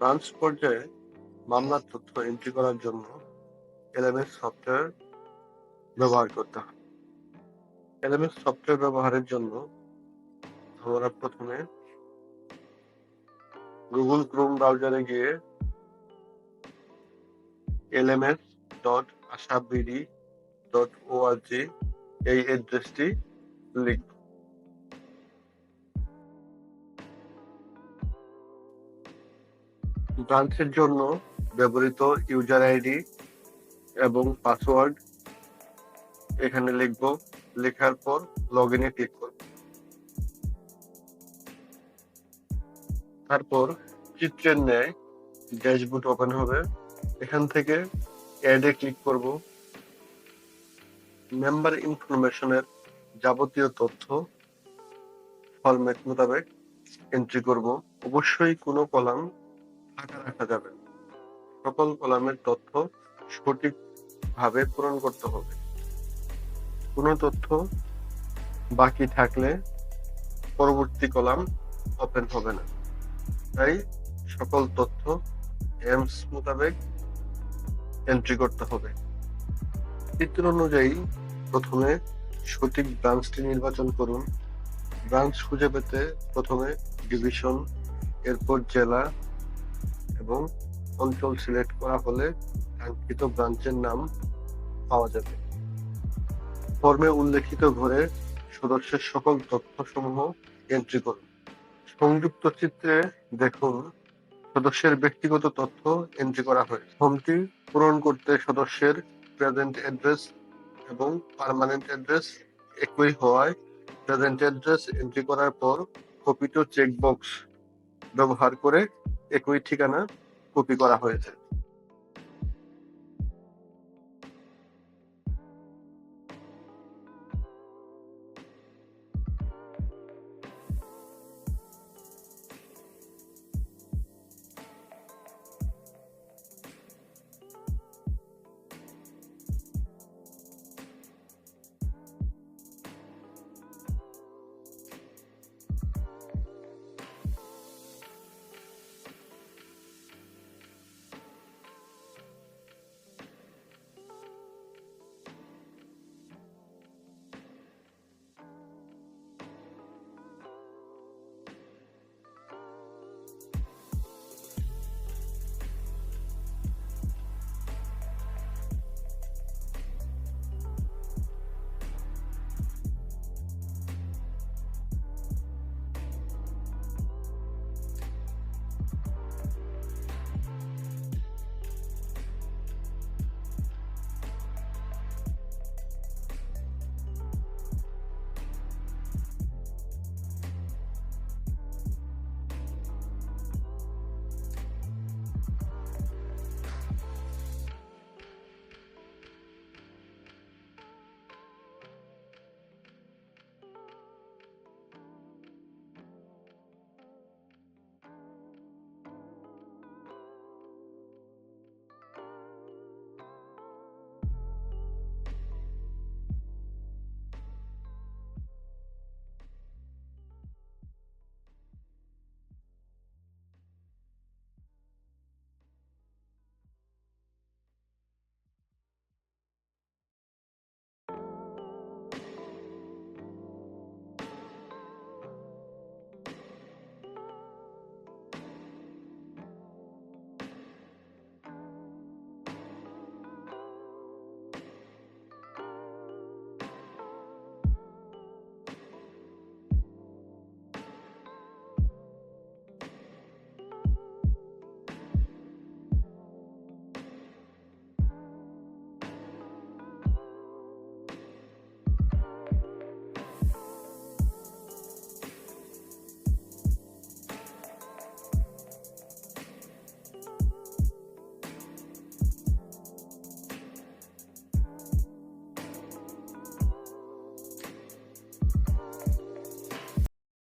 Branch পর্যায়ে মামলার তথ্য এন্ট্রি করার জন্য এলএমএস সফটওয়্যার ব্যবহার করতে হয়। এলএমএস সফটওয়্যার ব্যবহারের জন্য আমরা প্রথমে গুগল ক্রোম ব্রাউজারে গিয়ে lms.ashabd.org এই অ্যাড্রেসটি লিখব। ব্রাঞ্চের জন্য ব্যবহৃত ইউজার আইডি এবং পাসওয়ার্ড এখানে লিখব। লেখার পর লগইনে ক্লিক করব। তারপর চিত্রের ন্যায় ড্যাশবোর্ড ওপেন হবে। এখান থেকে অ্যাডে ক্লিক করব। মেম্বার ইনফরমেশনের যাবতীয় তথ্য ফরম্যাট মোতাবেক এন্ট্রি করব। অবশ্যই কোনো কলাম ফাঁকা রাখা যাবে না। সকল কলামের তথ্য সঠিকভাবে পূরণ করতে হবে। কোনো তথ্য বাকি থাকলে পরবর্তী কলাম ওপেন হবে না। তাই সকল তথ্য এমস মোতাবেক এন্ট্রি করতে হবে। চিত্র অনুযায়ী প্রথমে সঠিক ব্রাঞ্চটি নির্বাচন করুন। ব্রাঞ্চ খুঁজে পেতে প্রথমে ডিভিশন, এরপর জেলা এবং অঞ্চল সিলেক্ট করা হলে কাঙ্ক্ষিত ব্রাঞ্চের নাম পাওয়া যাবে। ফর্মে উল্লেখিত ঘরে সদস্যের সকল তথ্যসমূহ এন্ট্রি করুন। সংযুক্ত চিত্রে দেখুন সদস্যের ব্যক্তিগত তথ্য এন্ট্রি করা হয়েছে। ফর্মটি পূরণ করতে সদস্যের প্রেজেন্ট অ্যাড্রেস এবং পার্মানেন্ট অ্যাড্রেস একই হওয়ায় প্রেজেন্ট অ্যাড্রেস এন্ট্রি করার পর কপি টু চেকবক্স ব্যবহার করে একই ঠিকানা কপি করা হয়েছে।